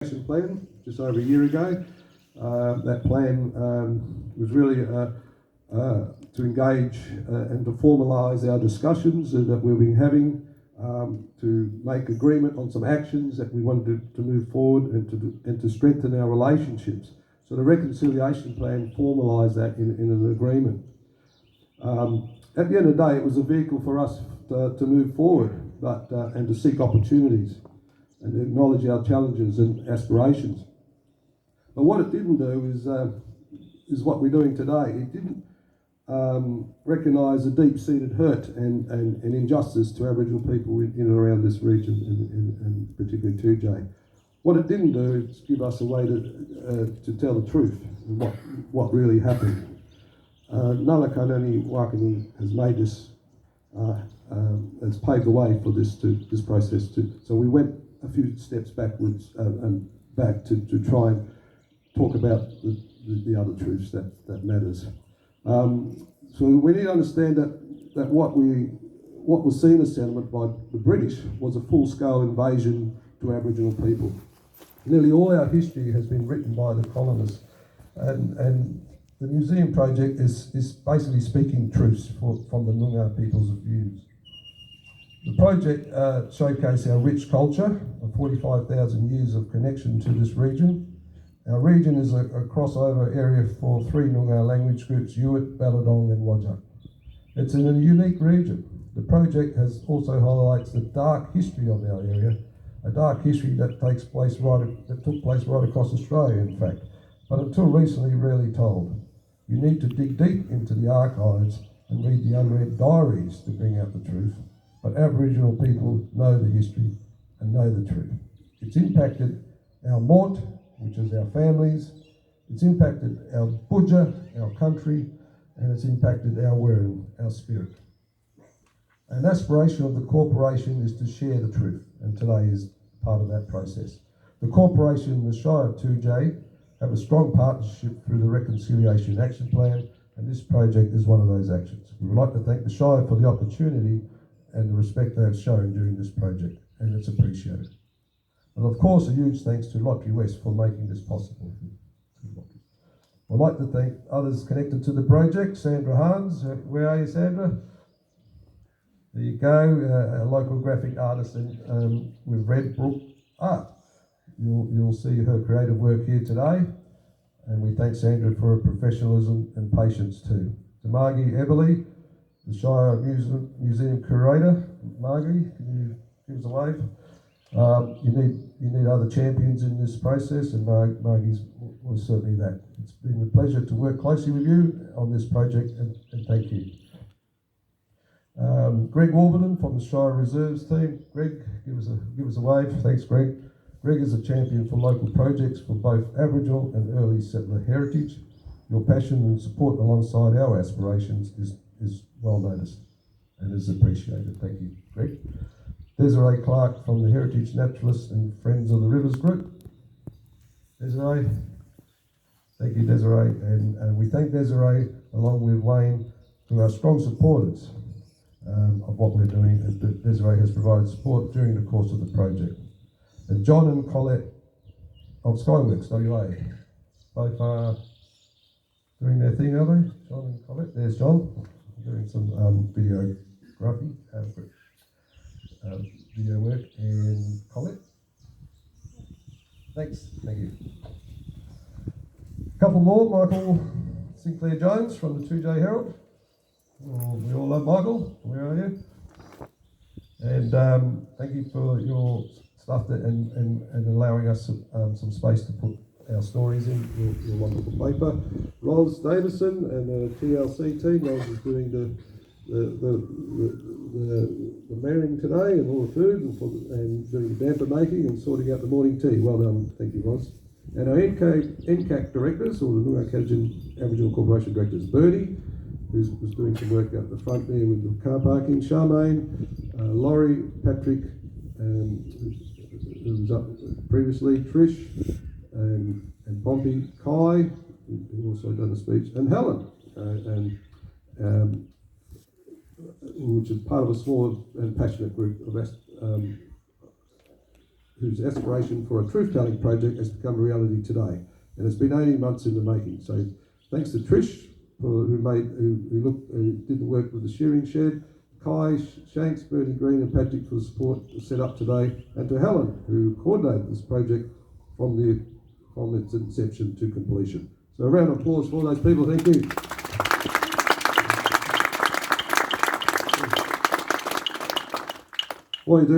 Action plan just over a year ago. That plan was really to engage and to formalise our discussions that we've been having, to make agreement on some actions that we wanted to move forward and to strengthen our relationships. So the reconciliation plan formalised that in an agreement. At the end of the day, it was a vehicle for us to move forward, and to seek opportunities and to acknowledge our challenges and aspirations. But what it didn't do is what we're doing today. It didn't recognise the deep-seated hurt and injustice to Aboriginal people in and around this region, and particularly 2J. What it didn't do is give us a way to tell the truth and what really happened. Nalakanani Wakani has made this, has paved the way for this process. So we went a few steps backwards and back to try and talk about the other truths that matters. So we need to understand that what was seen as settlement by the British was a full-scale invasion to Aboriginal people. Nearly all our history has been written by the colonists, and the museum project is basically speaking truths from the Noongar people's views. The project showcases our rich culture of 45,000 years of connection to this region. Our region is a crossover area for three Noongar language groups, Yuit, Balladong and Whadjuk. It's in a unique region. The project also highlights the dark history of our area, a dark history that took place right across Australia, in fact, but until recently rarely told. You need to dig deep into the archives and read the unread diaries to bring out the truth. But Aboriginal people know the history and know the truth. It's impacted our Mort, which is our families. It's impacted our Budja, our country, and it's impacted our Wurrung, our spirit. An aspiration of the corporation is to share the truth, and today is part of that process. The corporation and the Shire of 2J have a strong partnership through the Reconciliation Action Plan, and this project is one of those actions. We would like to thank the Shire for the opportunity and the respect they have shown during this project, and it's appreciated. And of course, a huge thanks to Lottery West for making this possible. I'd like to thank others connected to the project. Sandra Hans, where are you, Sandra? There you go, a local graphic artist with Red Brook Art. You'll see her creative work here today, and we thank Sandra for her professionalism and patience too. To Margie Everly, the Shire Museum Curator. Margie, can you give us a wave? You need other champions in this process, and Margie was certainly that. It's been a pleasure to work closely with you on this project, and thank you. Greg Warburton from the Shire Reserves team. Greg, give us a wave. Thanks, Greg. Greg is a champion for local projects for both Aboriginal and early settler heritage. Your passion and support alongside our aspirations is well noticed and is appreciated. Thank you, Greg. Desiree Clark from the Heritage Naturalists and Friends of the Rivers Group. Desiree. Thank you, Desiree. And we thank Desiree along with Wayne, who are strong supporters of what we're doing. And Desiree has provided support during the course of the project. And John and Colette of Skyworks WA. Both are doing their thing, are they? John and Colette. There's John doing some videography, video work, and Colette. Thanks. Thank you. A couple more. Michael Sinclair Jones from the 2J Herald. We all love Michael. Where are you? And thank you for your stuff and allowing us some space to put our stories in your wonderful paper. Ros Davison and the TLC team. Ros is doing the marrying today and all the food and doing the damper making and sorting out the morning tea. Well done. Thank you, Ros. And our NCAC directors, or the Noongar Cadjan Aboriginal Corporation directors, Bertie, who's doing some work out the front there with the car parking, Charmaine, Laurie, Patrick, who was up previously, Trish, and Pompey, Kai, who also done the speech, and Helen, which is part of a small and passionate group of whose aspiration for a truth-telling project has become a reality today. And it's been 18 months in the making. So thanks to Trish, who did the work with the shearing shed, Kai, Shanks, Bernie Green and Patrick for the support set up today, and to Helen, who coordinated this project from its inception to completion. So a round of applause for those people. Thank you. While you're doing